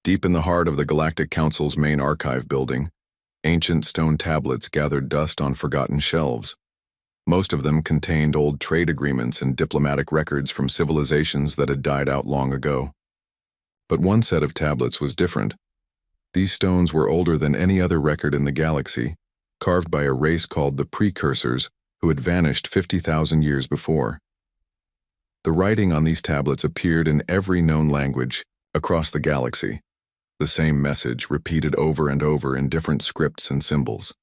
Deep in the heart of the Galactic Council's main archive building, ancient stone tablets gathered dust on forgotten shelves. Most of them contained old trade agreements and diplomatic records from civilizations that had died out long ago. But one set of tablets was different. These stones were older than any other record in the galaxy, carved by a race called the Precursors, who had vanished 50,000 years before. The writing on these tablets appeared in every known language across the galaxy, the same message repeated over and over in different scripts and symbols.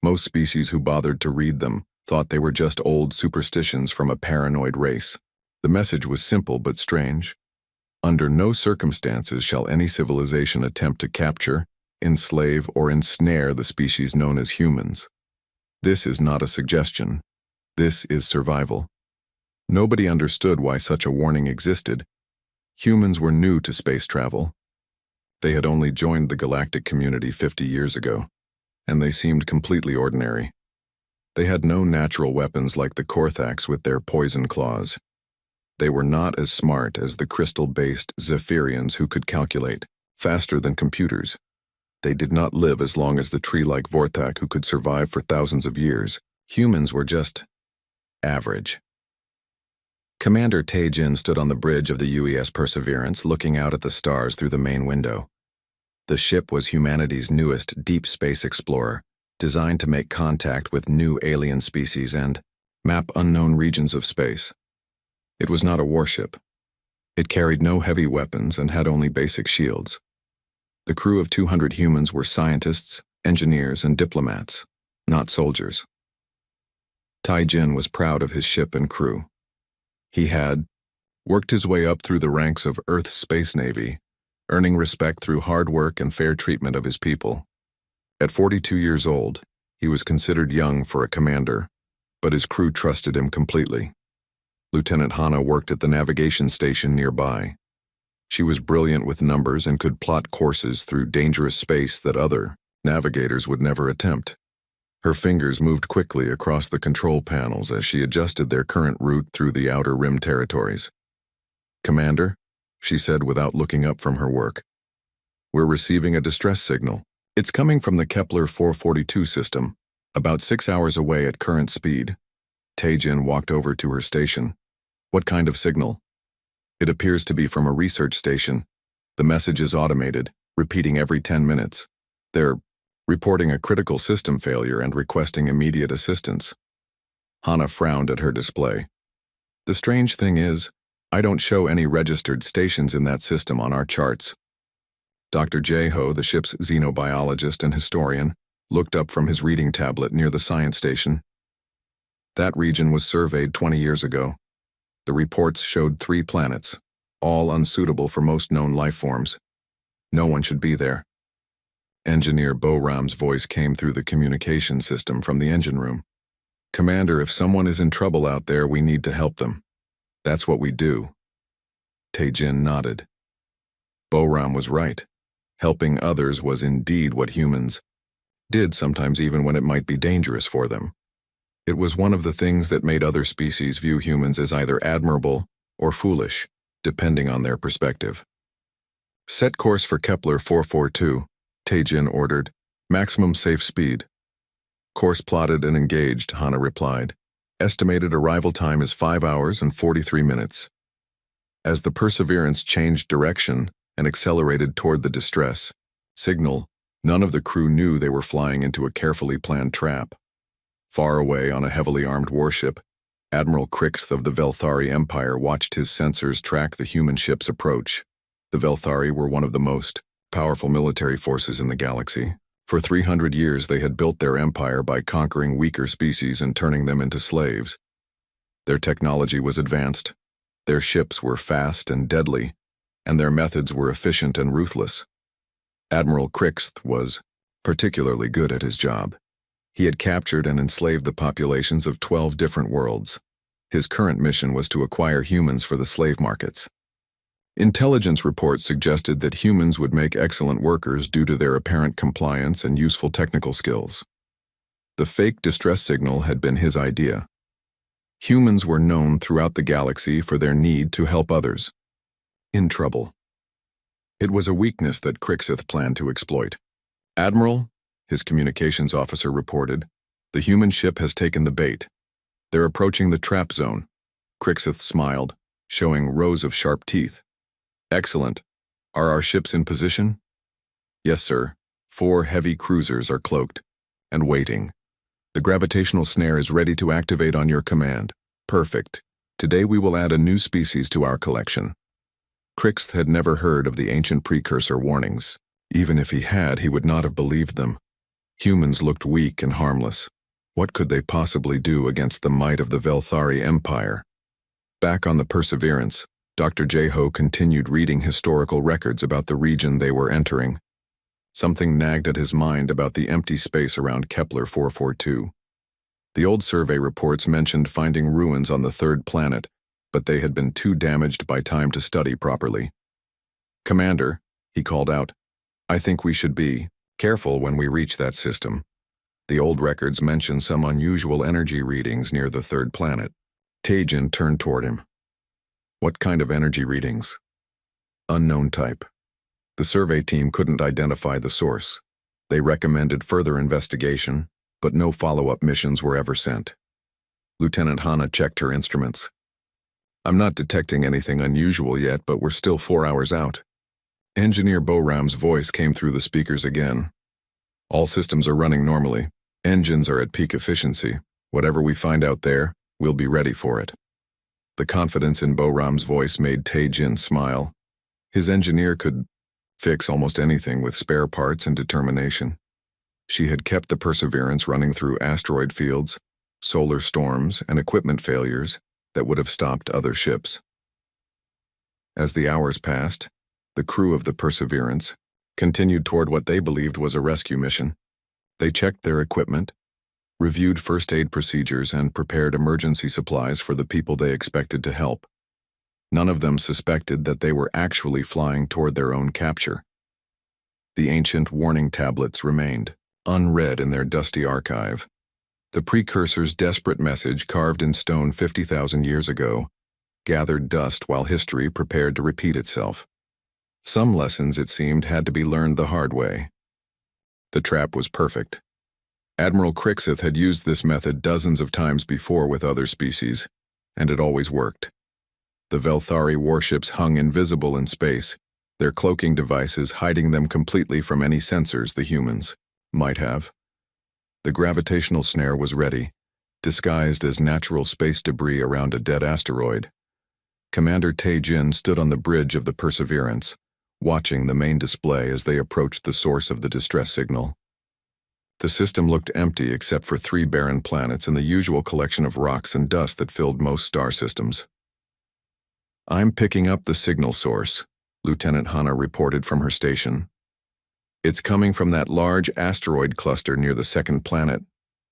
Most species who bothered to read them thought they were just old superstitions from a paranoid race. The message was simple but strange. Under no circumstances shall any civilization attempt to capture, enslave, or ensnare the species known as humans. This is not a suggestion. This is survival. Nobody understood why such a warning existed. Humans were new to space travel. They had only joined the galactic community 50 years ago, and they seemed completely ordinary. They had no natural weapons like the Korthax with their poison claws. They were not as smart as the crystal-based Zephyrians who could calculate, faster than computers. They did not live as long as the tree-like Vortak who could survive for thousands of years. Humans were just average. Commander Tae-Jin stood on the bridge of the UES Perseverance looking out at the stars through the main window. The ship was humanity's newest deep space explorer, designed to make contact with new alien species and map unknown regions of space. It was not a warship. It carried no heavy weapons and had only basic shields. The crew of 200 humans were scientists, engineers, and diplomats, not soldiers. Tae-Jin was proud of his ship and crew. He had worked his way up through the ranks of Earth's Space Navy, earning respect through hard work and fair treatment of his people. At 42 years old, he was considered young for a commander, but his crew trusted him completely. Lieutenant Hana worked at the navigation station nearby. She was brilliant with numbers and could plot courses through dangerous space that other navigators would never attempt. Her fingers moved quickly across the control panels as she adjusted their current route through the outer rim territories. "Commander," she said without looking up from her work, "we're receiving a distress signal. It's coming from the Kepler 442 system, about 6 hours away at current speed." Tae-Jin walked over to her station. "What kind of signal?" "It appears to be from a research station. The message is automated, repeating every 10 minutes. They're reporting a critical system failure and requesting immediate assistance." Hana frowned at her display. "The strange thing is, I don't show any registered stations in that system on our charts." Dr. Jae-ho, the ship's xenobiologist and historian, looked up from his reading tablet near the science station. "That region was surveyed 20 years ago. The reports showed 3 planets, all unsuitable for most known life forms. No one should be there." Engineer Bo-ram's voice came through the communication system from the engine room. "Commander, if someone is in trouble out there, we need to help them. That's what we do." Tae-Jin nodded. Bo-ram was right. Helping others was indeed what humans did, sometimes even when it might be dangerous for them. It was one of the things that made other species view humans as either admirable or foolish, depending on their perspective. "Set course for Kepler 442, Tae-Jin ordered. "Maximum safe speed." "Course plotted and engaged," Hana replied. "Estimated arrival time is 5 hours and 43 minutes. As the Perseverance changed direction and accelerated toward the distress signal, none of the crew knew they were flying into a carefully planned trap. Far away on a heavily armed warship, Admiral Krixth of the Velthari Empire watched his sensors track the human ship's approach. The Velthari were one of the most powerful military forces in the galaxy. For 300 years they had built their empire by conquering weaker species and turning them into slaves. Their technology was advanced, their ships were fast and deadly, and their methods were efficient and ruthless. Admiral Krixth was particularly good at his job. He had captured and enslaved the populations of 12 different worlds. His current mission was to acquire humans for the slave markets. Intelligence reports suggested that humans would make excellent workers due to their apparent compliance and useful technical skills. The fake distress signal had been his idea. Humans were known throughout the galaxy for their need to help others in trouble. It was a weakness that Crixith planned to exploit. "Admiral," his communications officer reported, "the human ship has taken the bait. They're approaching the trap zone." Crixith smiled, showing rows of sharp teeth. "Excellent. Are our ships in position?" "Yes, sir. 4 heavy cruisers are cloaked and waiting. The gravitational snare is ready to activate on your command." "Perfect. Today we will add a new species to our collection." Crixith had never heard of the ancient precursor warnings. Even if he had, he would not have believed them. Humans looked weak and harmless. What could they possibly do against the might of the Velthari Empire? Back on the Perseverance, Dr. Jeho continued reading historical records about the region they were entering. Something nagged at his mind about the empty space around Kepler 442. The old survey reports mentioned finding ruins on the 3rd planet, but they had been too damaged by time to study properly. "Commander," he called out, "I think we should be careful when we reach that system. The old records mention some unusual energy readings near the 3rd planet." Taejin turned toward him. "What kind of energy readings?" "Unknown type. The survey team couldn't identify the source. They recommended further investigation, but no follow-up missions were ever sent." Lieutenant Hana checked her instruments. "I'm not detecting anything unusual yet, but we're still 4 hours out." Engineer Boram's voice came through the speakers again. "All systems are running normally. Engines are at peak efficiency. Whatever we find out there, we'll be ready for it." The confidence in Boram's voice made Taejin smile. His engineer could fix almost anything with spare parts and determination. She had kept the Perseverance running through asteroid fields, solar storms, and equipment failures that would have stopped other ships. As the hours passed, the crew of the Perseverance continued toward what they believed was a rescue mission. They checked their equipment, reviewed first aid procedures, and prepared emergency supplies for the people they expected to help. None of them suspected that they were actually flying toward their own capture. The ancient warning tablets remained, unread in their dusty archive. The precursor's desperate message, carved in stone 50,000 years ago, gathered dust while history prepared to repeat itself. Some lessons, it seemed, had to be learned the hard way. The trap was perfect. Admiral Crixith had used this method dozens of times before with other species, and it always worked. The Velthari warships hung invisible in space, their cloaking devices hiding them completely from any sensors the humans might have. The gravitational snare was ready, disguised as natural space debris around a dead asteroid. Commander Taejin stood on the bridge of the Perseverance, watching the main display as they approached the source of the distress signal. The system looked empty except for 3 barren planets and the usual collection of rocks and dust that filled most star systems. "I'm picking up the signal source," Lieutenant Hana reported from her station. "It's coming from that large asteroid cluster near the 2nd planet.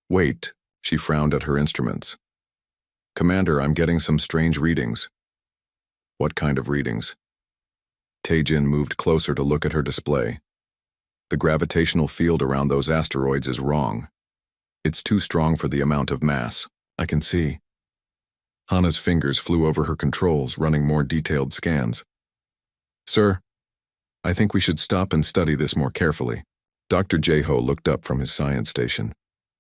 Wait," she frowned at her instruments. "Commander, I'm getting some strange readings." "What kind of readings?" Taejin moved closer to look at her display. "The gravitational field around those asteroids is wrong. It's too strong for the amount of mass. I can see." Hana's fingers flew over her controls, running more detailed scans. "Sir, I think we should stop and study this more carefully." Dr. Jeho looked up from his science station.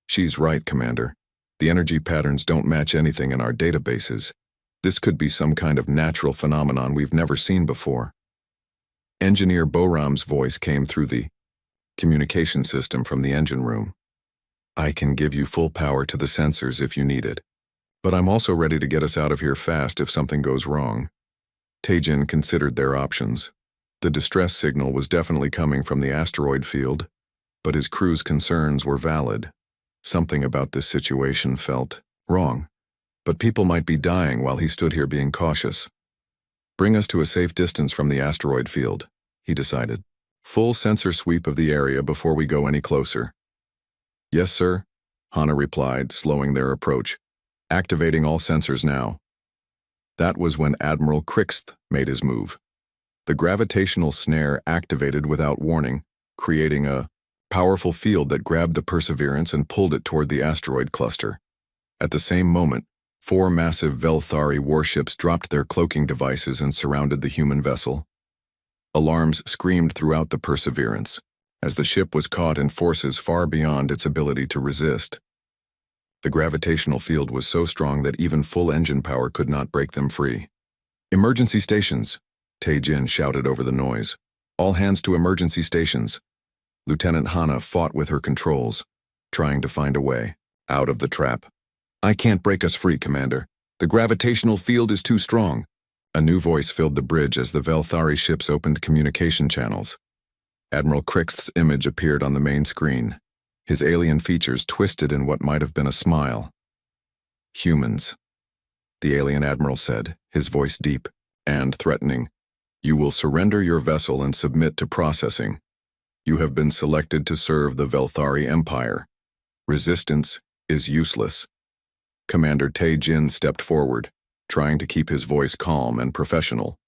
"She's right, Commander. The energy patterns don't match anything in our databases. This could be some kind of natural phenomenon we've never seen before." Engineer Boram's voice came through the communication system from the engine room. "I can give you full power to the sensors if you need it. But I'm also ready to get us out of here fast if something goes wrong." Taejin considered their options. The distress signal was definitely coming from the asteroid field, but his crew's concerns were valid. Something about this situation felt wrong, but people might be dying while he stood here being cautious. "Bring us to a safe distance from the asteroid field," he decided. "Full sensor sweep of the area before we go any closer." "Yes, sir," Hana replied, slowing their approach. "Activating all sensors now." That was when Admiral Crixith made his move. The gravitational snare activated without warning, creating a powerful field that grabbed the Perseverance and pulled it toward the asteroid cluster. At the same moment, 4 massive Velthari warships dropped their cloaking devices and surrounded the human vessel. Alarms screamed throughout the Perseverance, as the ship was caught in forces far beyond its ability to resist. The gravitational field was so strong that even full engine power could not break them free. "Emergency stations," Tae-jin shouted over the noise. "All hands to emergency stations." Lieutenant Hana fought with her controls, trying to find a way out of the trap. "I can't break us free, Commander. The gravitational field is too strong." A new voice filled the bridge as the Velthari ships opened communication channels. Admiral Crixth's image appeared on the main screen, his alien features twisted in what might have been a smile. "Humans," the alien admiral said, his voice deep and threatening. "You will surrender your vessel and submit to processing. You have been selected to serve the Velthari Empire. Resistance is useless." Commander Tae-jin stepped forward, trying to keep his voice calm and professional.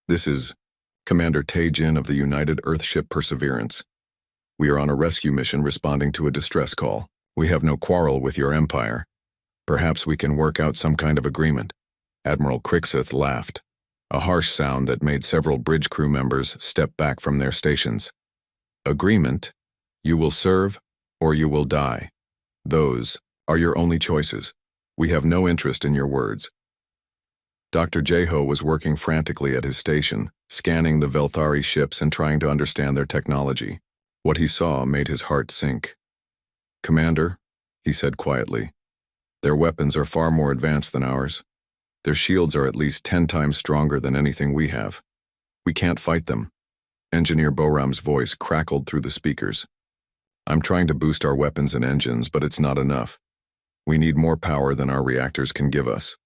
"This is Commander Tae-jin of the United Earthship Perseverance. We are on a rescue mission responding to a distress call. We have no quarrel with your empire. Perhaps we can work out some kind of agreement." Admiral Crixth laughed, a harsh sound that made several bridge crew members step back from their stations. "Agreement? You will serve, or you will die. Those are your only choices. We have no interest in your words." Dr. Jeho was working frantically at his station, scanning the Velthari ships and trying to understand their technology. What he saw made his heart sink. "Commander," he said quietly, "their weapons are far more advanced than ours. Their shields are at least 10 times stronger than anything we have. We can't fight them." Engineer Boram's voice crackled through the speakers. "I'm trying to boost our weapons and engines, but it's not enough. We need more power than our reactors can give us."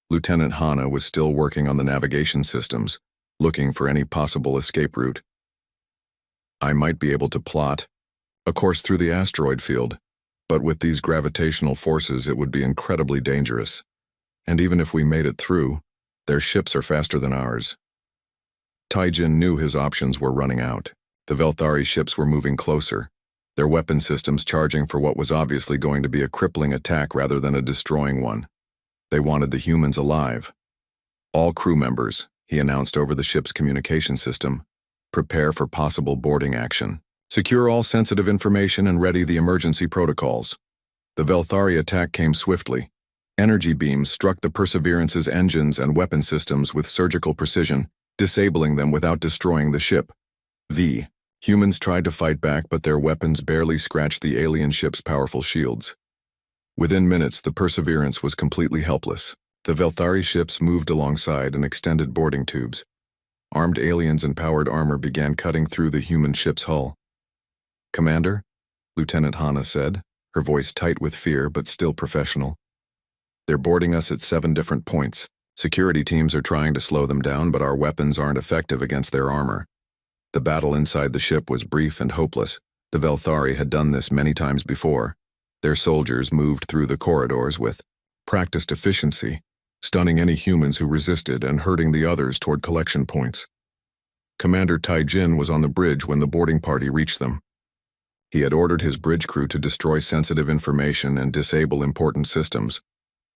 Lieutenant Hana was still working on the navigation systems, looking for any possible escape route. "I might be able to plot a course through the asteroid field, but with these gravitational forces it would be incredibly dangerous. And even if we made it through, their ships are faster than ours." Tae-jin knew his options were running out. The Velthari ships were moving closer, their weapon systems charging for what was obviously going to be a crippling attack rather than a destroying one. They wanted the humans alive. "All crew members," he announced over the ship's communication system, "prepare for possible boarding action. Secure all sensitive information and ready the emergency protocols." The Velthari attack came swiftly. Energy beams struck the Perseverance's engines and weapon systems with surgical precision, disabling them without destroying the ship. The humans tried to fight back, but their weapons barely scratched the alien ship's powerful shields. Within minutes, the Perseverance was completely helpless. The Velthari ships moved alongside and extended boarding tubes. Armed aliens in powered armor began cutting through the human ship's hull. "Commander," Lieutenant Hana said, her voice tight with fear but still professional. "They're boarding us at 7 different points. Security teams are trying to slow them down, but our weapons aren't effective against their armor." The battle inside the ship was brief and hopeless. The Velthari had done this many times before. Their soldiers moved through the corridors with practiced efficiency, stunning any humans who resisted and herding the others toward collection points. Commander Tae-jin was on the bridge when the boarding party reached them. He had ordered his bridge crew to destroy sensitive information and disable important systems,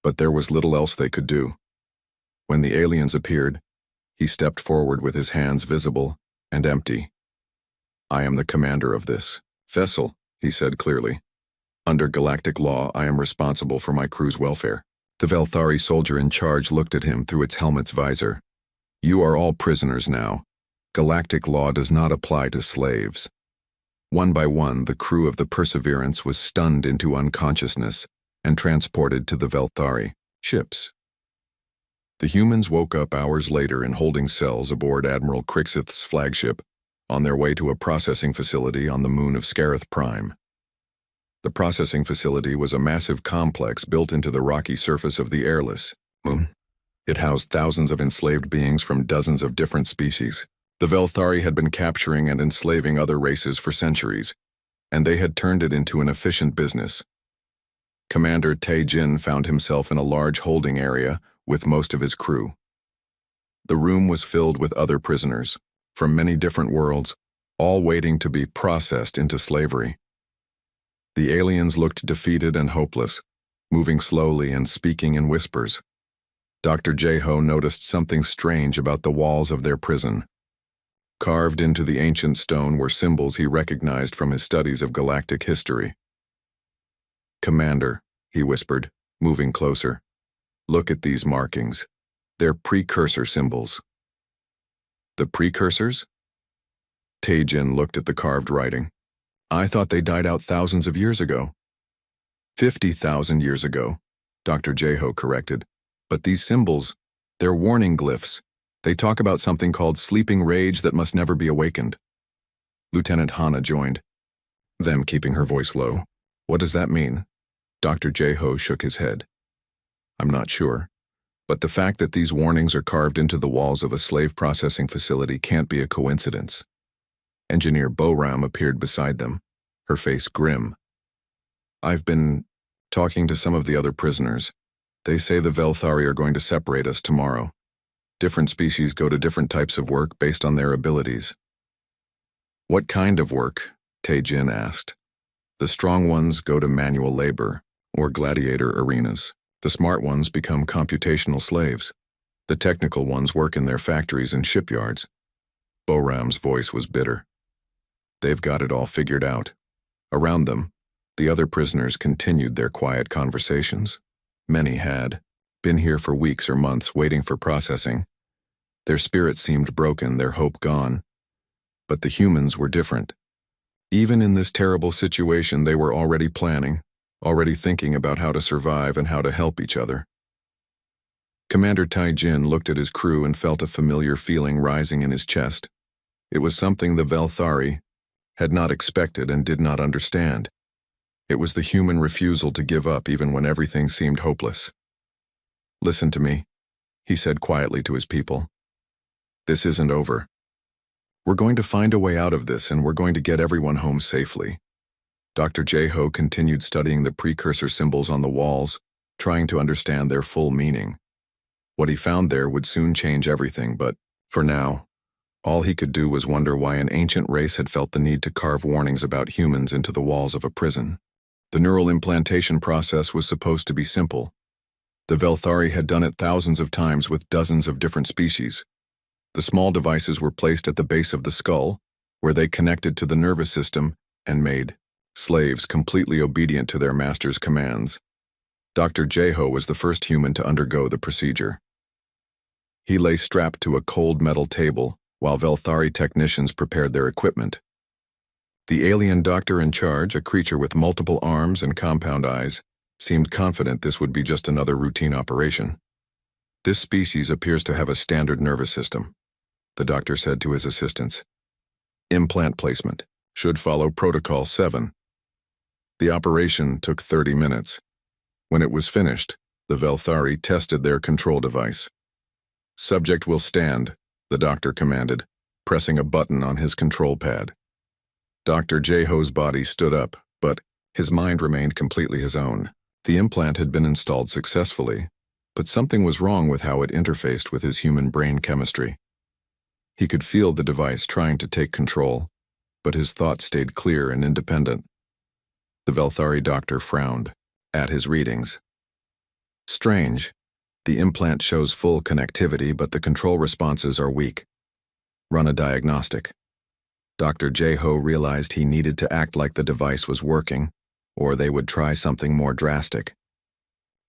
but there was little else they could do. When the aliens appeared, he stepped forward with his hands visible and empty. "I am the commander of this vessel," he said clearly. "Under galactic law, I am responsible for my crew's welfare." The Velthari soldier in charge looked at him through its helmet's visor. "You are all prisoners now. Galactic law does not apply to slaves." One by one, the crew of the Perseverance was stunned into unconsciousness and transported to the Velthari ships. The humans woke up hours later in holding cells aboard Admiral Crixth's flagship, on their way to a processing facility on the moon of Scarith Prime. The processing facility was a massive complex built into the rocky surface of the airless moon. It housed thousands of enslaved beings from dozens of different species. The Velthari had been capturing and enslaving other races for centuries, and they had turned it into an efficient business. Commander Tae-jin found himself in a large holding area with most of his crew. The room was filled with other prisoners, from many different worlds, all waiting to be processed into slavery. The aliens looked defeated and hopeless, moving slowly and speaking in whispers. Dr. Jeho noticed something strange about the walls of their prison. Carved into the ancient stone were symbols he recognized from his studies of galactic history. "Commander," he whispered, moving closer. "Look at these markings. They're precursor symbols." "The precursors?" Tae-jin looked at the carved writing. "I thought they died out thousands of years ago." 50,000 years ago, Dr. Jeho corrected. "But these symbols, they're warning glyphs. They talk about something called sleeping rage that must never be awakened." Lieutenant Hana joined, them keeping her voice low. "What does that mean?" Dr. Jeho shook his head. "I'm not sure. But the fact that these warnings are carved into the walls of a slave processing facility can't be a coincidence." Engineer Boram appeared beside them, her face grim. "I've been talking to some of the other prisoners. They say the Velthari are going to separate us tomorrow. Different species go to different types of work based on their abilities." "What kind of work?" Tae-jin asked. "The strong ones go to manual labor, or gladiator arenas. The smart ones become computational slaves. The technical ones work in their factories and shipyards." Boram's voice was bitter. "They've got it all figured out." Around them, the other prisoners continued their quiet conversations. Many had been here for weeks or months waiting for processing. Their spirits seemed broken, their hope gone. But the humans were different. Even in this terrible situation, they were already planning, already thinking about how to survive and how to help each other. Commander Tae-jin looked at his crew and felt a familiar feeling rising in his chest. It was something the Velthari had not expected and did not understand. It was the human refusal to give up even when everything seemed hopeless. "Listen to me," he said quietly to his people. "This isn't over. We're going to find a way out of this, and we're going to get everyone home safely." Dr. Jeho continued studying the precursor symbols on the walls, trying to understand their full meaning. What he found there would soon change everything, but, for now, all he could do was wonder why an ancient race had felt the need to carve warnings about humans into the walls of a prison. The neural implantation process was supposed to be simple. The Velthari had done it thousands of times with dozens of different species. The small devices were placed at the base of the skull, where they connected to the nervous system and made slaves completely obedient to their master's commands. Dr. Jeho was the first human to undergo the procedure. He lay strapped to a cold metal table while Velthari technicians prepared their equipment. The alien doctor in charge, a creature with multiple arms and compound eyes, seemed confident this would be just another routine operation. "This species appears to have a standard nervous system," the doctor said to his assistants. "Implant placement should follow Protocol 7. The operation took 30 minutes. When it was finished, the Velthari tested their control device. "Subject will stand," the doctor commanded, pressing a button on his control pad. Dr. Jeho's body stood up, but his mind remained completely his own. The implant had been installed successfully, but something was wrong with how it interfaced with his human brain chemistry. He could feel the device trying to take control, but his thoughts stayed clear and independent. The Velthari doctor frowned at his readings. "Strange. The implant shows full connectivity, but the control responses are weak. Run a diagnostic." Dr. Jeho realized he needed to act like the device was working, or they would try something more drastic.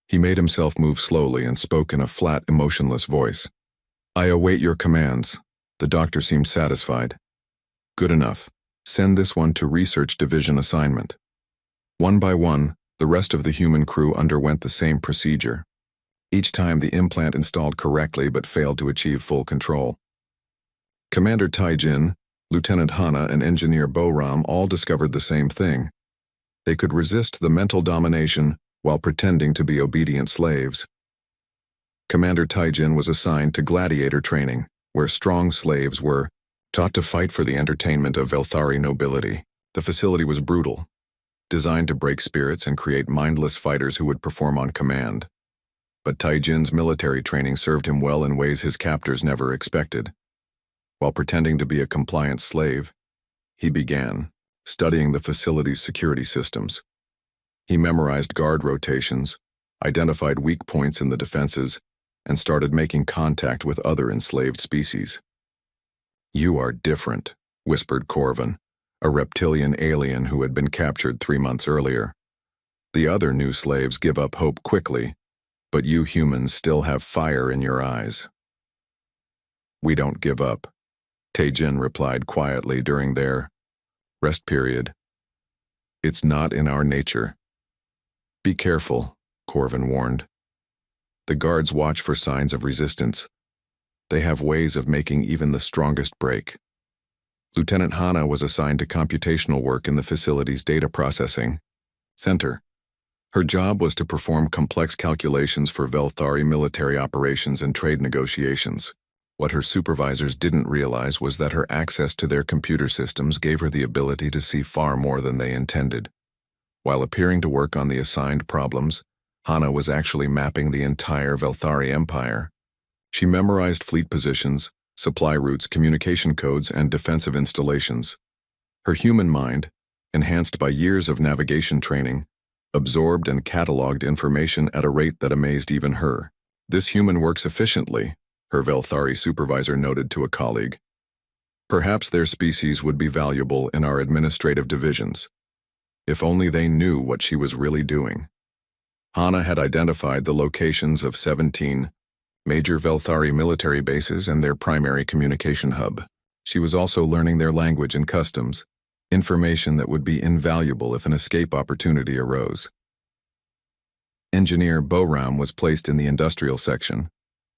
He made himself move slowly and spoke in a flat, emotionless voice. "I await your commands." The doctor seemed satisfied. "Good enough. Send this one to Research Division assignment." One by one, the rest of the human crew underwent the same procedure. Each time the implant installed correctly but failed to achieve full control. Commander Tae-jin, Lieutenant Hana, and Engineer Boram all discovered the same thing. They could resist the mental domination while pretending to be obedient slaves. Commander Tae-jin was assigned to gladiator training, where strong slaves were taught to fight for the entertainment of Velthari nobility. The facility was brutal, designed to break spirits and create mindless fighters who would perform on command. But Tae-jin's military training served him well in ways his captors never expected. While pretending to be a compliant slave, he began studying the facility's security systems. He memorized guard rotations, identified weak points in the defenses, and started making contact with other enslaved species. "You are different," whispered Corvin, a reptilian alien who had been captured 3 months earlier. "The other new slaves give up hope quickly, but you humans still have fire in your eyes." "We don't give up," Taejin replied quietly during their rest period. "It's not in our nature." "Be careful," Corvin warned. "The guards watch for signs of resistance. They have ways of making even the strongest break." Lieutenant Hana was assigned to computational work in the facility's data processing center. Her job was to perform complex calculations for Velthari military operations and trade negotiations. What her supervisors didn't realize was that her access to their computer systems gave her the ability to see far more than they intended. While appearing to work on the assigned problems, Hana was actually mapping the entire Velthari Empire. She memorized fleet positions, supply routes, communication codes, and defensive installations. Her human mind, enhanced by years of navigation training, absorbed and cataloged information at a rate that amazed even her. "This human works efficiently," her Velthari supervisor noted to a colleague. "Perhaps their species would be valuable in our administrative divisions. If only they knew what she was really doing." Hana had identified the locations of 17 major Velthari military bases and their primary communication hub. She was also learning their language and customs, information that would be invaluable if an escape opportunity arose. Engineer Boram was placed in the industrial section,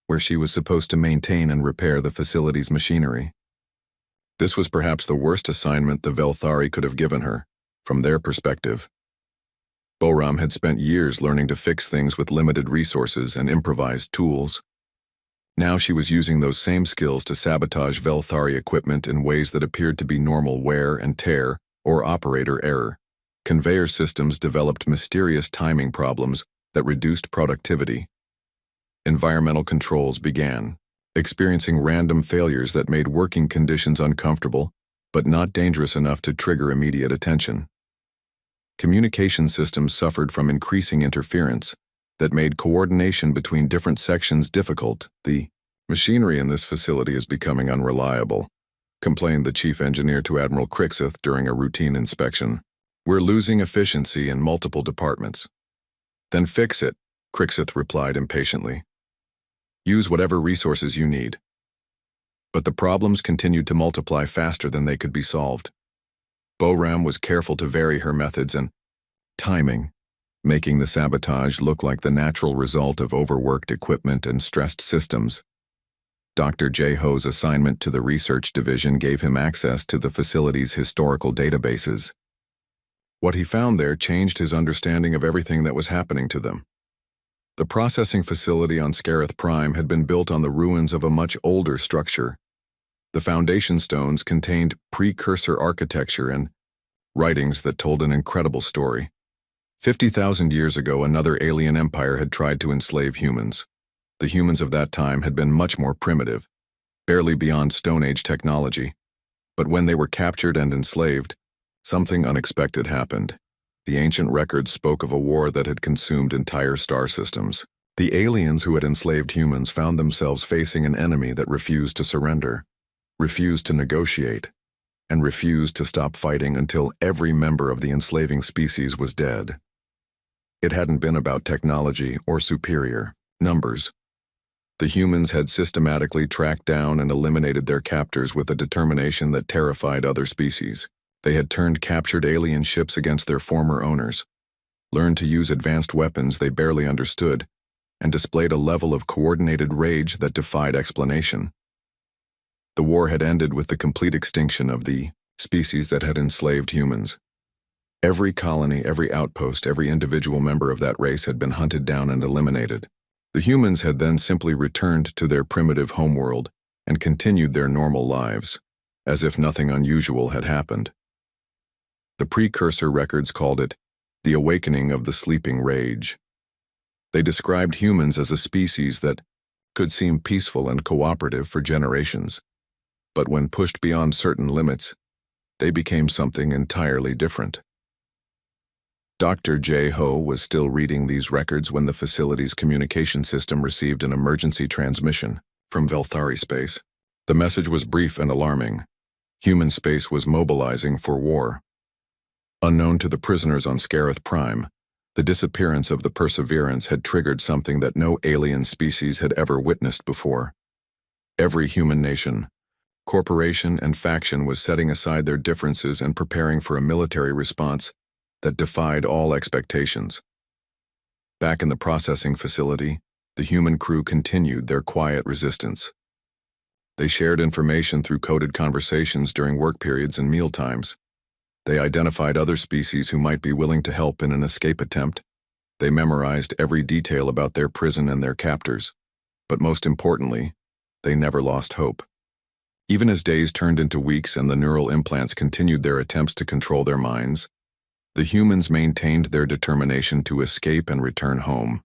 where she was supposed to maintain and repair the facility's machinery. This was perhaps the worst assignment the Velthari could have given her, from their perspective. Boram had spent years learning to fix things with limited resources and improvised tools. Now she was using those same skills to sabotage Velthari equipment in ways that appeared to be normal wear and tear or operator error. Conveyor systems developed mysterious timing problems that reduced productivity. Environmental controls began, experiencing random failures that made working conditions uncomfortable, but not dangerous enough to trigger immediate attention. Communication systems suffered from increasing interference that made coordination between different sections difficult. "The machinery in this facility is becoming unreliable," complained the chief engineer to Admiral Crixith during a routine inspection. "We're losing efficiency in multiple departments." "Then fix it," Crixith replied impatiently. "Use whatever resources you need." But the problems continued to multiply faster than they could be solved. Boram was careful to vary her methods and timing, making the sabotage look like the natural result of overworked equipment and stressed systems. Dr. J. Ho's assignment to the research division gave him access to the facility's historical databases. What he found there changed his understanding of everything that was happening to them. The processing facility on Scarith Prime had been built on the ruins of a much older structure. The foundation stones contained precursor architecture and writings that told an incredible story. 50,000 years ago, another alien empire had tried to enslave humans. The humans of that time had been much more primitive, barely beyond Stone Age technology. But when they were captured and enslaved, something unexpected happened. The ancient records spoke of a war that had consumed entire star systems. The aliens who had enslaved humans found themselves facing an enemy that refused to surrender, refused to negotiate, and refused to stop fighting until every member of the enslaving species was dead. It hadn't been about technology or superior numbers. The humans had systematically tracked down and eliminated their captors with a determination that terrified other species. They had turned captured alien ships against their former owners, learned to use advanced weapons they barely understood, and displayed a level of coordinated rage that defied explanation. The war had ended with the complete extinction of the species that had enslaved humans. Every colony, every outpost, every individual member of that race had been hunted down and eliminated. The humans had then simply returned to their primitive homeworld and continued their normal lives, as if nothing unusual had happened. The precursor records called it the awakening of the sleeping rage. They described humans as a species that could seem peaceful and cooperative for generations, but when pushed beyond certain limits, they became something entirely different. Dr. J. Ho was still reading these records when the facility's communication system received an emergency transmission from Velthari space. The message was brief and alarming. Human space was mobilizing for war. Unknown to the prisoners on Scarith Prime, the disappearance of the Perseverance had triggered something that no alien species had ever witnessed before. Every human nation, corporation, and faction was setting aside their differences and preparing for a military response that defied all expectations. Back in the processing facility, the human crew continued their quiet resistance. They shared information through coded conversations during work periods and mealtimes. They identified other species who might be willing to help in an escape attempt. They memorized every detail about their prison and their captors. But most importantly, they never lost hope. Even as days turned into weeks and the neural implants continued their attempts to control their minds, the humans maintained their determination to escape and return home.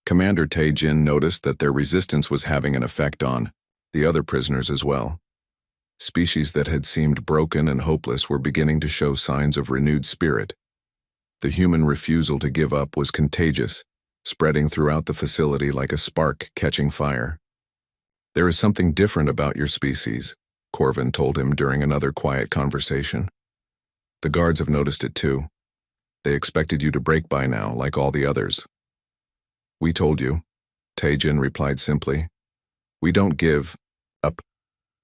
Commander Tae-jin noticed that their resistance was having an effect on the other prisoners as well. Species that had seemed broken and hopeless were beginning to show signs of renewed spirit. The human refusal to give up was contagious, spreading throughout the facility like a spark catching fire. "There is something different about your species," Corvin told him during another quiet conversation. "The guards have noticed it too. They expected you to break by now, like all the others." "We told you," Tae-jin replied simply. "We don't give up."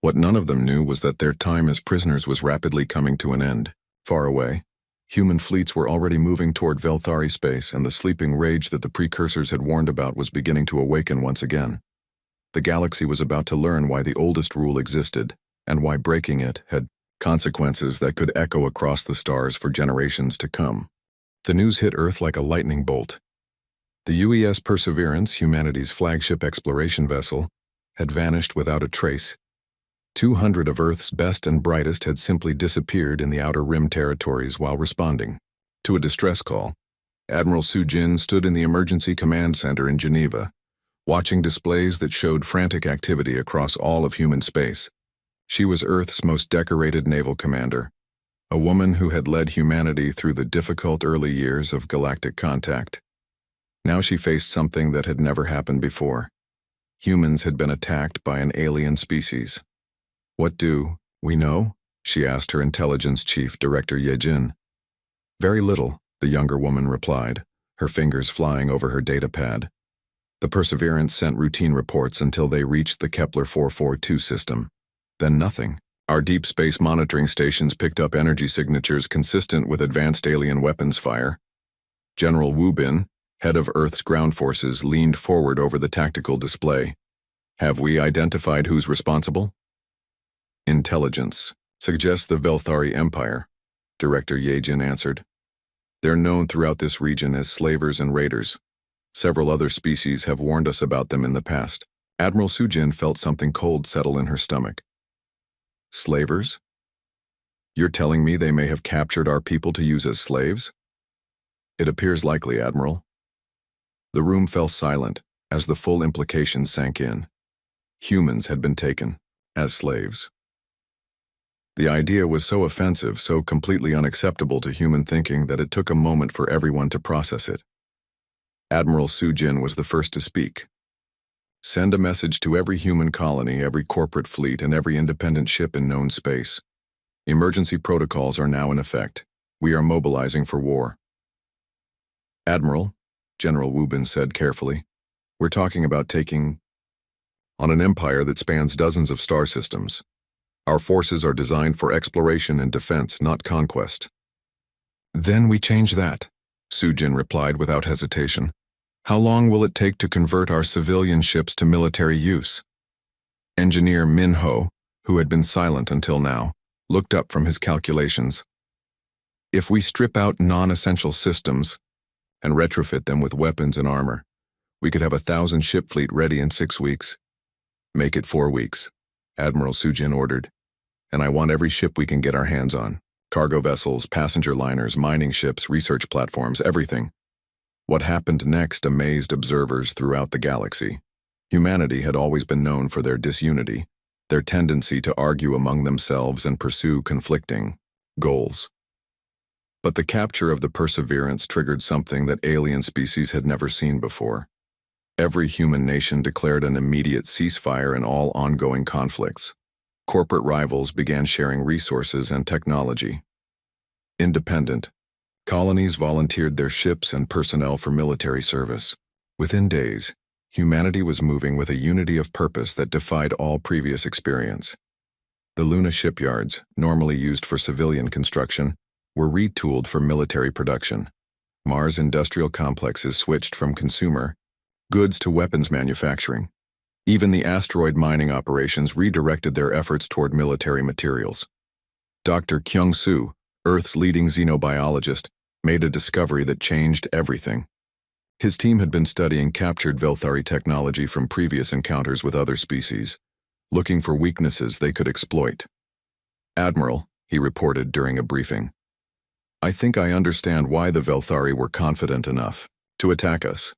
What none of them knew was that their time as prisoners was rapidly coming to an end. Far away, human fleets were already moving toward Velthari space, and the sleeping rage that the precursors had warned about was beginning to awaken once again. The galaxy was about to learn why the oldest rule existed, and why breaking it had consequences that could echo across the stars for generations to come. The news hit Earth like a lightning bolt. The UES Perseverance, humanity's flagship exploration vessel, had vanished without a trace. 200 of Earth's best and brightest had simply disappeared in the Outer Rim territories while responding to a distress call. Admiral Soo-jin stood in the Emergency Command Center in Geneva, watching displays that showed frantic activity across all of human space. She was Earth's most decorated naval commander, a woman who had led humanity through the difficult early years of galactic contact. Now she faced something that had never happened before. Humans had been attacked by an alien species. "What do we know?" she asked her intelligence chief, Director Ye-jin. "Very little," the younger woman replied, her fingers flying over her data pad. The Perseverance sent routine reports until they reached the Kepler 442 system. Then nothing. Our deep space monitoring stations picked up energy signatures consistent with advanced alien weapons fire. General Wu Bin, head of Earth's ground forces, leaned forward over the tactical display. "Have we identified who's responsible?" "Intelligence suggests the Velthari Empire," Director Ye-jin answered. "They're known throughout this region as slavers and raiders. Several other species have warned us about them in the past." Admiral Soo-jin felt something cold settle in her stomach. "Slavers? You're telling me they may have captured our people to use as slaves?" "It appears likely, Admiral." The room fell silent as the full implications sank in. Humans had been taken as slaves. The idea was so offensive, so completely unacceptable to human thinking that it took a moment for everyone to process it. Admiral Soo-jin was the first to speak. "Send a message to every human colony, every corporate fleet, and every independent ship in known space. Emergency protocols are now in effect. We are mobilizing for war." "Admiral," General Wu Bin said carefully, "we're talking about taking on an empire that spans dozens of star systems. Our forces are designed for exploration and defense, not conquest." "Then we change that," Soo-jin replied without hesitation. "How long will it take to convert our civilian ships to military use?" Engineer Min Ho, who had been silent until now, looked up from his calculations. "If we strip out non-essential systems and retrofit them with weapons and armor, we could have 1,000 ship fleet ready in 6 weeks. Make it 4 weeks, Admiral Soo-jin ordered. And I want every ship we can get our hands on. Cargo vessels, passenger liners, mining ships, research platforms, everything. What happened next amazed observers throughout the galaxy. Humanity had always been known for their disunity, their tendency to argue among themselves and pursue conflicting goals. But the capture of the Perseverance triggered something that alien species had never seen before. Every human nation declared an immediate ceasefire in all ongoing conflicts. Corporate rivals began sharing resources and technology. Independent colonies volunteered their ships and personnel for military service. Within days, humanity was moving with a unity of purpose that defied all previous experience. The Luna shipyards, normally used for civilian construction, were retooled for military production. Mars industrial complexes switched from consumer goods to weapons manufacturing. Even the asteroid mining operations redirected their efforts toward military materials. Dr. Kyung-soo, Earth's leading xenobiologist, made a discovery that changed everything. His team had been studying captured Velthari technology from previous encounters with other species, looking for weaknesses they could exploit. "Admiral," he reported during a briefing, "I think I understand why the Velthari were confident enough to attack us.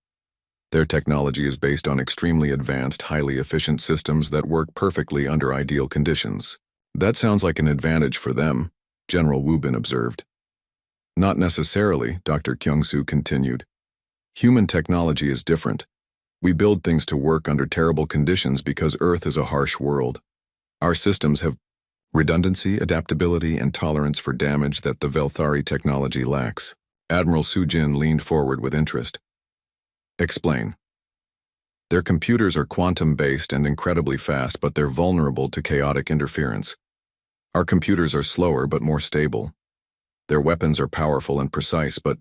Their technology is based on extremely advanced, highly efficient systems that work perfectly under ideal conditions. That sounds like an advantage for them," General Wubin observed. "Not necessarily," Dr. Kyung-soo continued. "Human technology is different. We build things to work under terrible conditions because Earth is a harsh world. Our systems have redundancy, adaptability, and tolerance for damage that the Velthari technology lacks." Admiral Soo-jin leaned forward with interest. "Explain." "Their computers are quantum-based and incredibly fast, but they're vulnerable to chaotic interference. Our computers are slower but more stable. Their weapons are powerful and precise, but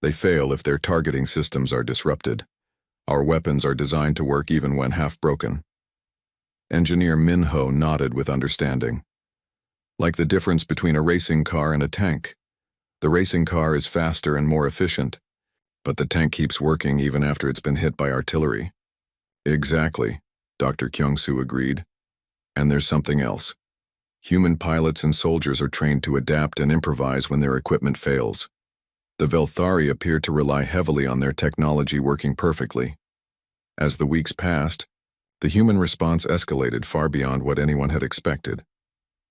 they fail if their targeting systems are disrupted. Our weapons are designed to work even when half-broken." Engineer Min-ho nodded with understanding. "Like the difference between a racing car and a tank. The racing car is faster and more efficient, but the tank keeps working even after it's been hit by artillery." "Exactly," Dr. Kyung-soo agreed. "And there's something else. Human pilots and soldiers are trained to adapt and improvise when their equipment fails. The Velthari appear to rely heavily on their technology working perfectly. As the weeks passed, the human response escalated far beyond what anyone had expected.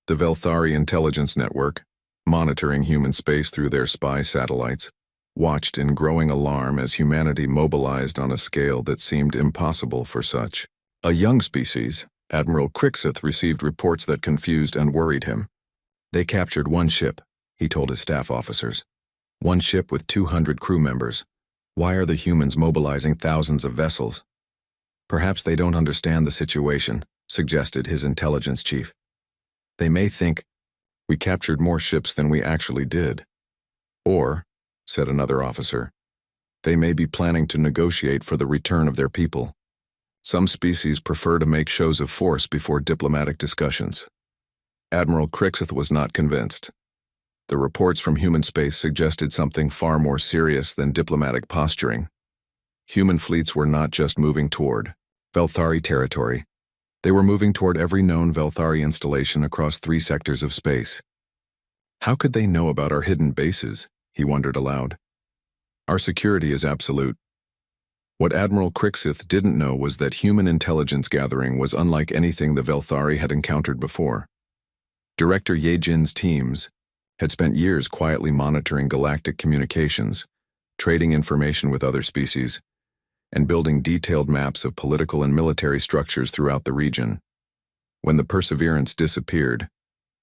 The Velthari intelligence network, monitoring human space through their spy satellites, watched in growing alarm as humanity mobilized on a scale that seemed impossible for such a young species. Admiral Crixeth received reports that confused and worried him. "They captured one ship," he told his staff officers. "One ship with 200 crew members. Why are the humans mobilizing thousands of vessels?" "Perhaps they don't understand the situation," suggested his intelligence chief. "They may think we captured more ships than we actually did. Or," said another officer, "they may be planning to negotiate for the return of their people. Some species prefer to make shows of force before diplomatic discussions." Admiral Crixeth was not convinced. The reports from human space suggested something far more serious than diplomatic posturing. Human fleets were not just moving toward Velthari territory. They were moving toward every known Velthari installation across 3 sectors of space. "How could they know about our hidden bases?" he wondered aloud. "Our security is absolute." What Admiral Crixeth didn't know was that human intelligence gathering was unlike anything the Velthari had encountered before. Director Ye-jin's teams had spent years quietly monitoring galactic communications, trading information with other species, and building detailed maps of political and military structures throughout the region. When the Perseverance disappeared,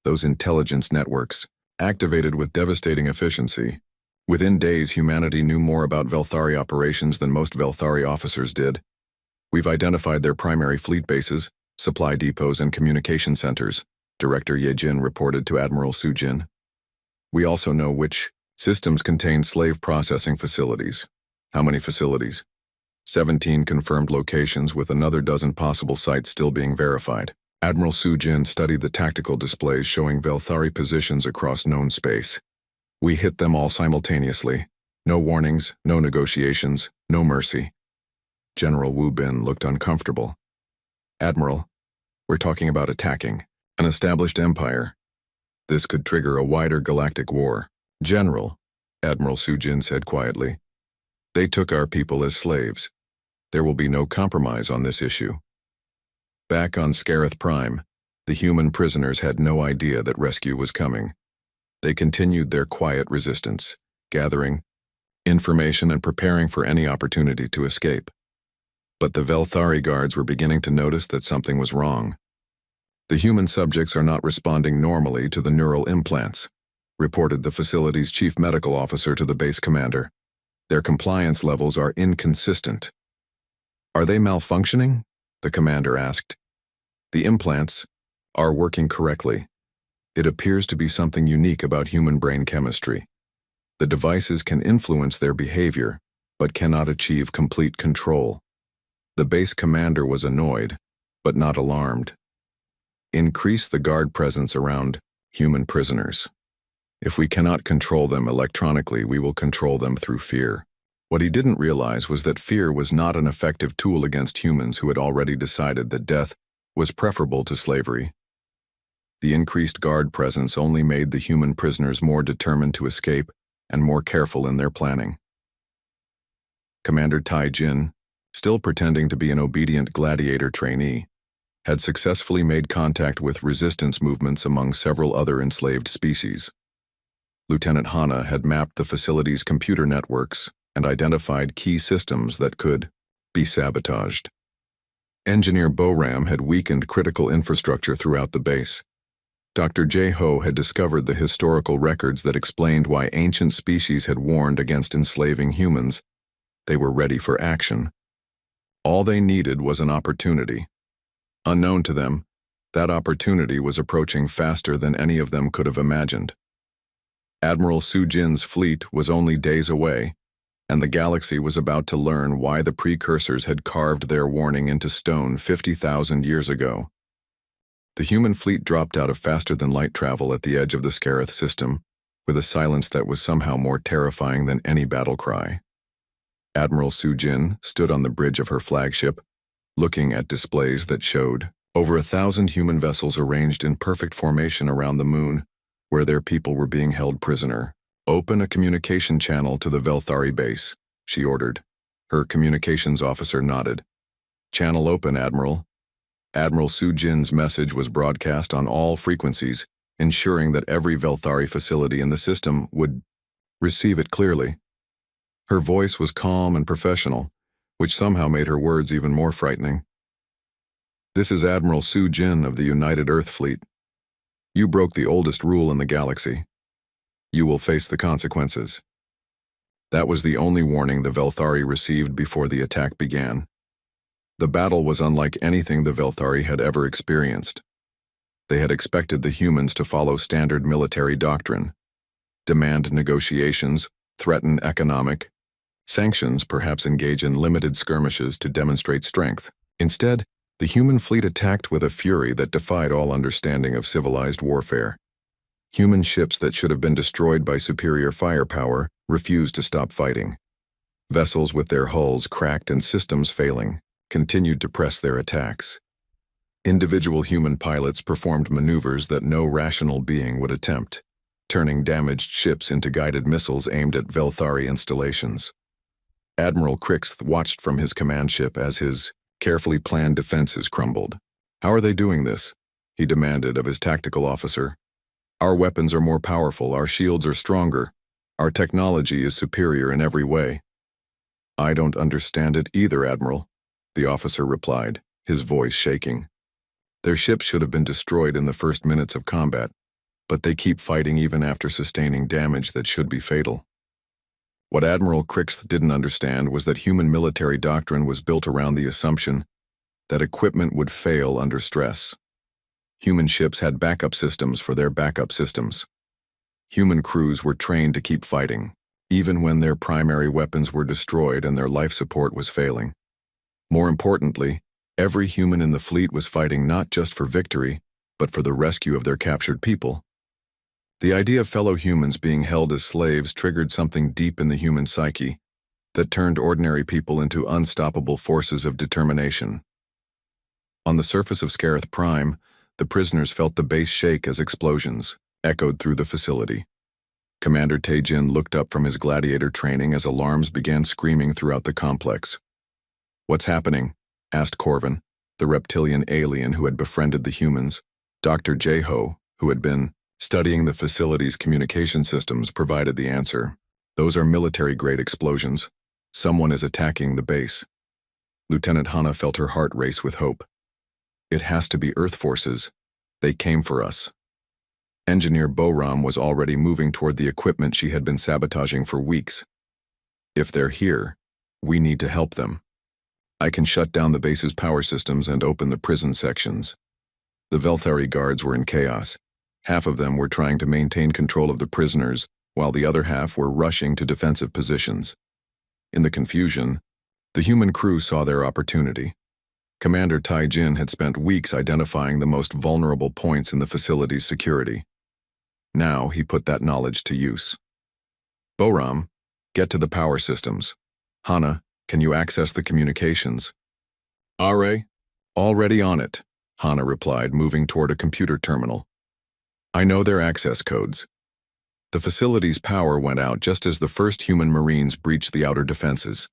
those intelligence networks activated with devastating efficiency. Within days, humanity knew more about Velthari operations than most Velthari officers did. "We've identified their primary fleet bases, supply depots, and communication centers," Director Ye-jin reported to Admiral Soo-jin. "We also know which systems contain slave processing facilities." "How many facilities?" 17 confirmed locations, with another dozen possible sites still being verified. Admiral Soo-jin studied the tactical displays showing Velthari positions across known space. "We hit them all simultaneously. No warnings, no negotiations, no mercy." General Wubin looked uncomfortable. "Admiral, we're talking about attacking an established empire. This could trigger a wider galactic war." "General," Admiral Soo-jin said quietly, "they took our people as slaves. There will be no compromise on this issue." Back on Scarith Prime, the human prisoners had no idea that rescue was coming. They continued their quiet resistance, gathering information and preparing for any opportunity to escape. But the Velthari guards were beginning to notice that something was wrong. The human subjects are not responding normally to the neural implants, reported the facility's chief medical officer to the base commander. Their compliance levels are inconsistent. Are they malfunctioning? The commander asked. The implants are working correctly. It appears to be something unique about human brain chemistry. The devices can influence their behavior, but cannot achieve complete control. The base commander was annoyed, but not alarmed. Increase the guard presence around human prisoners. If we cannot control them electronically, we will control them through fear. What he didn't realize was that fear was not an effective tool against humans who had already decided that death was preferable to slavery. The increased guard presence only made the human prisoners more determined to escape and more careful in their planning. Commander Tai Jin, still pretending to be an obedient gladiator trainee, had successfully made contact with resistance movements among several other enslaved species. Lieutenant Hana had mapped the facility's computer networks and identified key systems that could be sabotaged. Engineer Boram had weakened critical infrastructure throughout the base. Dr. J. Ho had discovered the historical records that explained why ancient species had warned against enslaving humans. They were ready for action. All they needed was an opportunity. Unknown to them, that opportunity was approaching faster than any of them could have imagined. Admiral Su Jin's fleet was only days away, and the galaxy was about to learn why the precursors had carved their warning into stone 50,000 years ago. The human fleet dropped out of faster-than-light travel at the edge of the Scarith system, with a silence that was somehow more terrifying than any battle cry. Admiral Su Jin stood on the bridge of her flagship, looking at displays that showed over 1,000 human vessels arranged in perfect formation around the moon, where their people were being held prisoner. "Open a communication channel to the Velthari base," she ordered. Her communications officer nodded. "Channel open, Admiral." Admiral Su Jin's message was broadcast on all frequencies, ensuring that every Velthari facility in the system would receive it clearly. Her voice was calm and professional, which somehow made her words even more frightening. "This is Admiral Su Jin of the United Earth Fleet. You broke the oldest rule in the galaxy. You will face the consequences." That was the only warning the Velthari received before the attack began. The battle was unlike anything the Velthari had ever experienced. They had expected the humans to follow standard military doctrine, demand negotiations, threaten economic sanctions, perhaps engage in limited skirmishes to demonstrate strength. Instead, the human fleet attacked with a fury that defied all understanding of civilized warfare. Human ships that should have been destroyed by superior firepower refused to stop fighting. Vessels with their hulls cracked and systems failing continued to press their attacks. Individual human pilots performed maneuvers that no rational being would attempt, turning damaged ships into guided missiles aimed at Velthari installations. Admiral Krix watched from his command ship as his carefully planned defenses crumbled. "How are they doing this?" he demanded of his tactical officer. "Our weapons are more powerful, our shields are stronger, our technology is superior in every way." "I don't understand it either, Admiral," the officer replied, his voice shaking. "Their ships should have been destroyed in the first minutes of combat, but they keep fighting even after sustaining damage that should be fatal." What Admiral Krix didn't understand was that human military doctrine was built around the assumption that equipment would fail under stress. Human ships had backup systems for their backup systems. Human crews were trained to keep fighting, even when their primary weapons were destroyed and their life support was failing. More importantly, every human in the fleet was fighting not just for victory, but for the rescue of their captured people. The idea of fellow humans being held as slaves triggered something deep in the human psyche that turned ordinary people into unstoppable forces of determination. On the surface of Scarith Prime, the prisoners felt the base shake as explosions echoed through the facility. Commander Taejin looked up from his gladiator training as alarms began screaming throughout the complex. "What's happening?" asked Corvin, the reptilian alien who had befriended the humans. Dr. Jeho, who had been Studying the facility's communication systems provided the answer. Those are military-grade explosions. Someone is attacking the base. Lieutenant Hana felt her heart race with hope. It has to be Earth forces. They came for us. Engineer Boram was already moving toward the equipment she had been sabotaging for weeks. If they're here, we need to help them. I can shut down the base's power systems and open the prison sections. The Velthari guards were in chaos. Half of them were trying to maintain control of the prisoners, while the other half were rushing to defensive positions. In the confusion, the human crew saw their opportunity. Commander Tai Jin had spent weeks identifying the most vulnerable points in the facility's security. Now he put that knowledge to use. Boram, get to the power systems. Hana, can you access the communications? Are, already on it, Hana replied, moving toward a computer terminal. I know their access codes. The facility's power went out just as the first human Marines breached the outer defenses.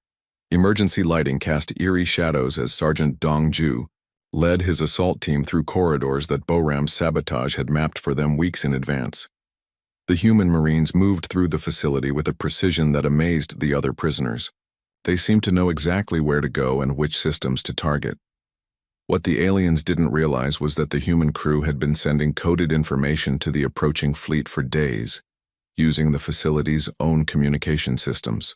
Emergency lighting cast eerie shadows as Sergeant Dong Ju led his assault team through corridors that Boram's sabotage had mapped for them weeks in advance. The human Marines moved through the facility with a precision that amazed the other prisoners. They seemed to know exactly where to go and which systems to target. What the aliens didn't realize was that the human crew had been sending coded information to the approaching fleet for days, using the facility's own communication systems.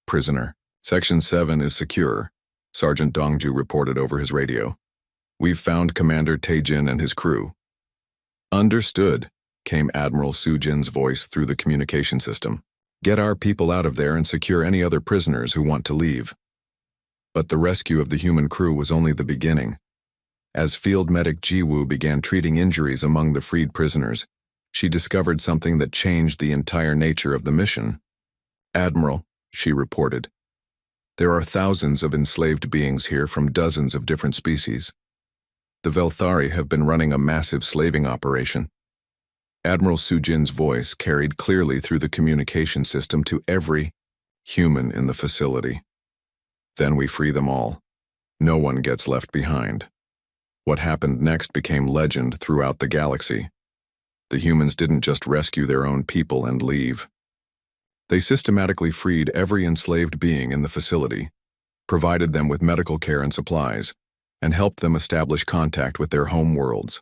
Prisoner, Section 7 is secure, Sergeant Dongju reported over his radio. We've found Commander Taejin and his crew. Understood, came Admiral Sujin's voice through the communication system. Get our people out of there and secure any other prisoners who want to leave. But the rescue of the human crew was only the beginning. As field medic Jiwoo began treating injuries among the freed prisoners, she discovered something that changed the entire nature of the mission. Admiral, she reported, there are thousands of enslaved beings here from dozens of different species. The Velthari have been running a massive slaving operation. Admiral Sujin's voice carried clearly through the communication system to every human in the facility. Then we free them all. No one gets left behind. What happened next became legend throughout the galaxy. The humans didn't just rescue their own people and leave. They systematically freed every enslaved being in the facility, provided them with medical care and supplies, and helped them establish contact with their home worlds.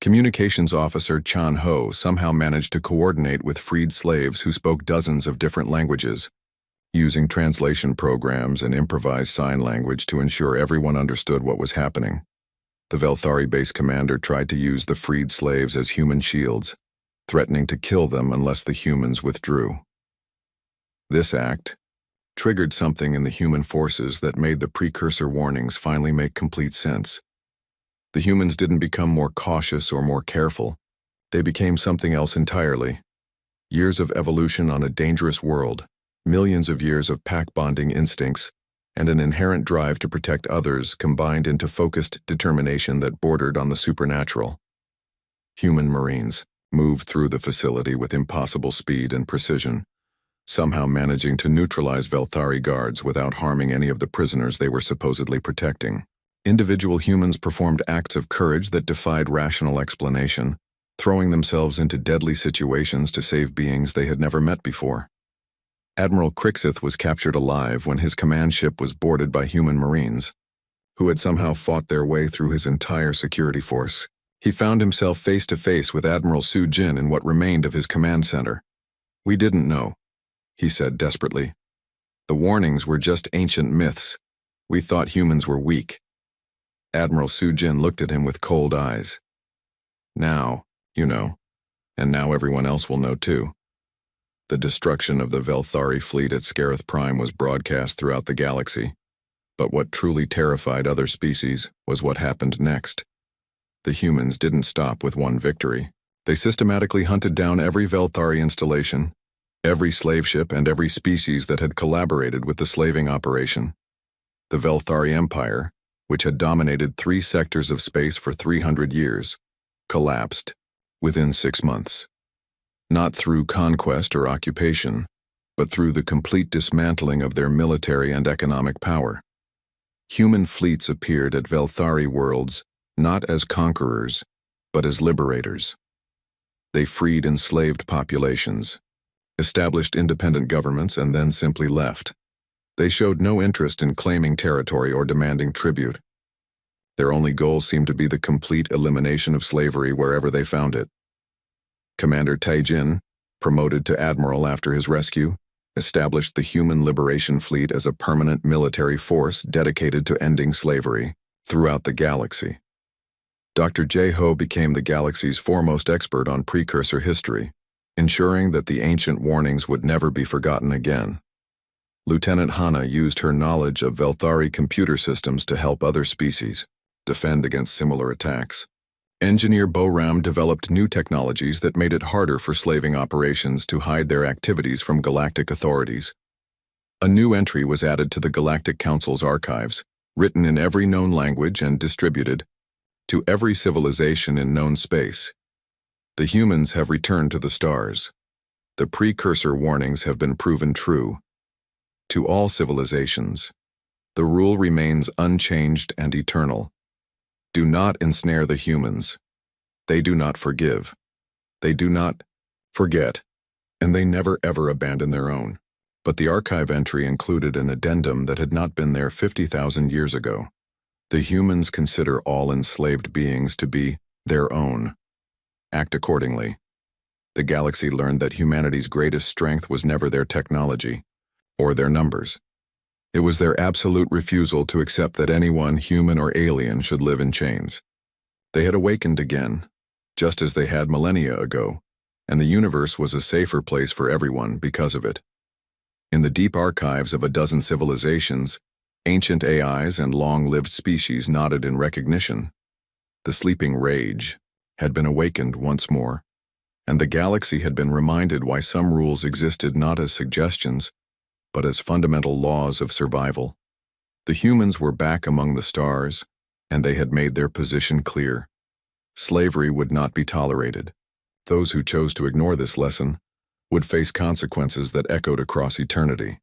Communications officer Chan Ho somehow managed to coordinate with freed slaves who spoke dozens of different languages, using translation programs and improvised sign language to ensure everyone understood what was happening. The Velthari base commander tried to use the freed slaves as human shields, threatening to kill them unless the humans withdrew. This act triggered something in the human forces that made the precursor warnings finally make complete sense. The humans didn't become more cautious or more careful. They became something else entirely. Years of evolution on a dangerous world, millions of years of pack-bonding instincts, and an inherent drive to protect others combined into focused determination that bordered on the supernatural. Human Marines moved through the facility with impossible speed and precision, somehow managing to neutralize Velthari guards without harming any of the prisoners they were supposedly protecting. Individual humans performed acts of courage that defied rational explanation, throwing themselves into deadly situations to save beings they had never met before. Admiral Crixith was captured alive when his command ship was boarded by human Marines, who had somehow fought their way through his entire security force. He found himself face to face with Admiral Sujin in what remained of his command center. We didn't know, he said desperately. The warnings were just ancient myths. We thought humans were weak. Admiral Sujin looked at him with cold eyes. Now, you know, and now everyone else will know too. The destruction of the Velthari fleet at Scarith Prime was broadcast throughout the galaxy, but what truly terrified other species was what happened next. The humans didn't stop with one victory. They systematically hunted down every Velthari installation, every slave ship, and every species that had collaborated with the slaving operation. The Velthari Empire, which had dominated 3 sectors of space for 300 years, collapsed within 6 months. Not through conquest or occupation, but through the complete dismantling of their military and economic power. Human fleets appeared at Velthari worlds not as conquerors, but as liberators. They freed enslaved populations, established independent governments, and then simply left. They showed no interest in claiming territory or demanding tribute. Their only goal seemed to be the complete elimination of slavery wherever they found it. Commander Taijin, promoted to admiral after his rescue, established the Human Liberation Fleet as a permanent military force dedicated to ending slavery throughout the galaxy. Dr. J-Ho became the galaxy's foremost expert on precursor history, ensuring that the ancient warnings would never be forgotten again. Lieutenant Hana used her knowledge of Velthari computer systems to help other species defend against similar attacks. Engineer Boram developed new technologies that made it harder for slaving operations to hide their activities from galactic authorities. A new entry was added to the Galactic Council's archives, written in every known language and distributed to every civilization in known space. The humans have returned to the stars. The precursor warnings have been proven true. To all civilizations, the rule remains unchanged and eternal. Do not ensnare the humans. They do not forgive. They do not forget, and they never ever abandon their own. But the archive entry included an addendum that had not been there 50,000 years ago. The humans consider all enslaved beings to be their own. Act accordingly. The galaxy learned that humanity's greatest strength was never their technology or their numbers. It was their absolute refusal to accept that anyone, human or alien, should live in chains. They had awakened again, just as they had millennia ago, and the universe was a safer place for everyone because of it. In the deep archives of a dozen civilizations, ancient AIs and long-lived species nodded in recognition. The sleeping rage had been awakened once more, and the galaxy had been reminded why some rules existed not as suggestions, but as fundamental laws of survival. The humans were back among the stars, and they had made their position clear. Slavery would not be tolerated. Those who chose to ignore this lesson would face consequences that echoed across eternity.